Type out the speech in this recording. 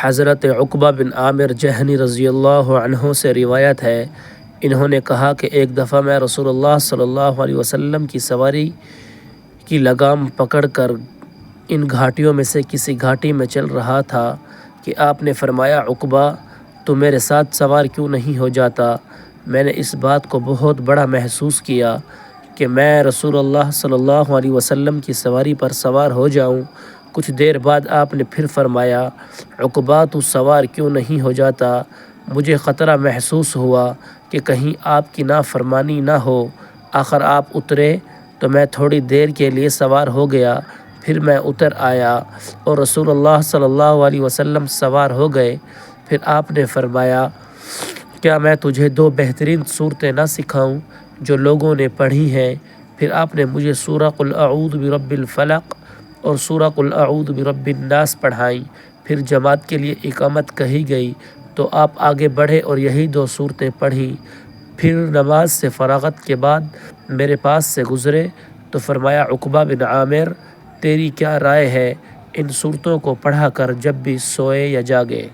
حضرت عقبہ بن عامر جہنی رضی اللہ عنہ سے روایت ہے، انہوں نے کہا کہ ایک دفعہ میں رسول اللہ صلی اللہ علیہ وسلم کی سواری کی لگام پکڑ کر ان گھاٹیوں میں سے کسی گھاٹی میں چل رہا تھا کہ آپ نے فرمایا، عقبہ تو میرے ساتھ سوار کیوں نہیں ہو جاتا؟ میں نے اس بات کو بہت بڑا محسوس کیا کہ میں رسول اللہ صلی اللہ علیہ وسلم کی سواری پر سوار ہو جاؤں۔ کچھ دیر بعد آپ نے پھر فرمایا، عقبہ تو سوار کیوں نہیں ہو جاتا؟ مجھے خطرہ محسوس ہوا کہ کہیں آپ کی نافرمانی نہ ہو۔ آخر آپ اترے تو میں تھوڑی دیر کے لیے سوار ہو گیا، پھر میں اتر آیا اور رسول اللہ صلی اللہ علیہ وسلم سوار ہو گئے۔ پھر آپ نے فرمایا، کیا میں تجھے دو بہترین صورتیں نہ سکھاؤں جو لوگوں نے پڑھی ہیں؟ پھر آپ نے مجھے سورہ قل اعوذ برب الفلق اور سورہ قل اعوذ برب الناس پڑھائیں۔ پھر جماعت کے لیے اقامت کہی گئی تو آپ آگے بڑھے اور یہی دو صورتیں پڑھی۔ پھر نماز سے فراغت کے بعد میرے پاس سے گزرے تو فرمایا، عقبہ بن عامر تیری کیا رائے ہے ان صورتوں کو پڑھا کر جب بھی سوئے یا جاگے؟